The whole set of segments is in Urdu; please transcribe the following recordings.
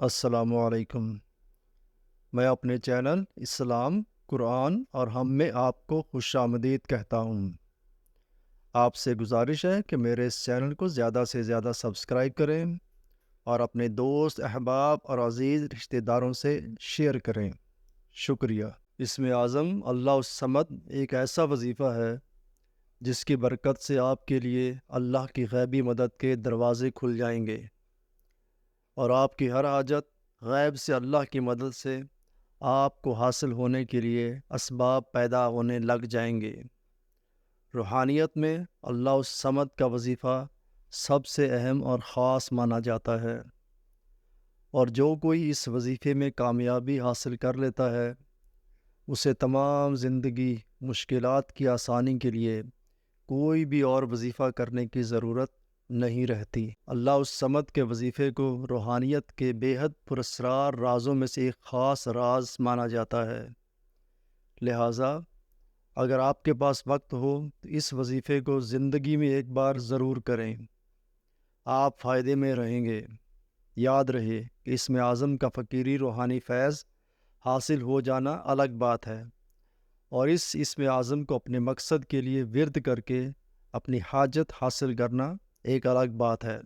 السلام علیکم۔ میں اپنے چینل اسلام، قرآن اور ہم میں آپ کو خوش آمدید کہتا ہوں۔ آپ سے گزارش ہے کہ میرے اس چینل کو زیادہ سے زیادہ سبسکرائب کریں اور اپنے دوست، احباب اور عزیز رشتہ داروں سے شیئر کریں۔ شکریہ۔ اسم اعظم اللہ الصمد ایک ایسا وظیفہ ہے جس کی برکت سے آپ کے لیے اللہ کی غیبی مدد کے دروازے کھل جائیں گے اور آپ کی ہر حاجت غیب سے اللہ کی مدد سے آپ کو حاصل ہونے کے لیے اسباب پیدا ہونے لگ جائیں گے۔ روحانیت میں اللہ الصمد کا وظیفہ سب سے اہم اور خاص مانا جاتا ہے، اور جو کوئی اس وظیفے میں کامیابی حاصل کر لیتا ہے اسے تمام زندگی مشکلات کی آسانی کے لیے کوئی بھی اور وظیفہ کرنے کی ضرورت نہیں رہتی۔ اللہ الصمد کے وظیفے کو روحانیت کے بے حد پراسرار رازوں میں سے ایک خاص راز مانا جاتا ہے، لہٰذا اگر آپ کے پاس وقت ہو تو اس وظیفے کو زندگی میں ایک بار ضرور کریں، آپ فائدے میں رہیں گے۔ یاد رہے کہ اسم اعظم کا فقیری روحانی فیض حاصل ہو جانا الگ بات ہے، اور اس اسم اعظم کو اپنے مقصد کے لیے ورد کر کے اپنی حاجت حاصل کرنا ایک الگ بات ہے۔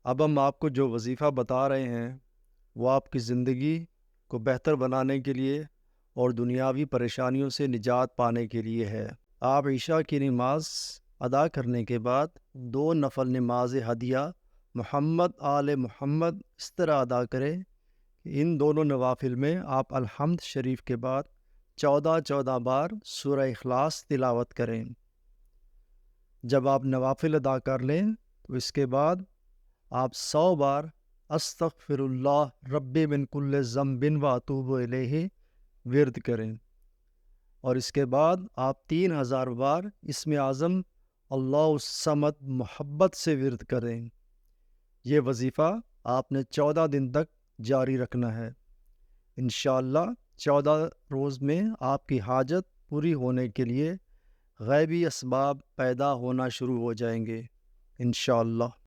اب ہم آپ کو جو وظیفہ بتا رہے ہیں وہ آپ کی زندگی کو بہتر بنانے کے لیے اور دنیاوی پریشانیوں سے نجات پانے کے لیے ہے۔ آپ عشاء کی نماز ادا کرنے کے بعد 2 نفل نماز ہدیہ محمد آل محمد اس طرح ادا کریں کہ ان دونوں نوافل میں آپ الحمد شریف کے بعد 14 بار سورہ اخلاص تلاوت کریں۔ جب آپ نوافل ادا کر لیں تو اس کے بعد آپ 100 بار استغفر اللہ ربی من کل ذنب و اتوب الیہ ورد کریں، اور اس کے بعد آپ 3000 بار اسم اعظم اللہ الصمد محبت سے ورد کریں۔ یہ وظیفہ آپ نے 14 دن تک جاری رکھنا ہے۔ انشاءاللہ 14 روز میں آپ کی حاجت پوری ہونے کے لیے غیبی اسباب پیدا ہونا شروع ہو جائیں گے انشاءاللہ۔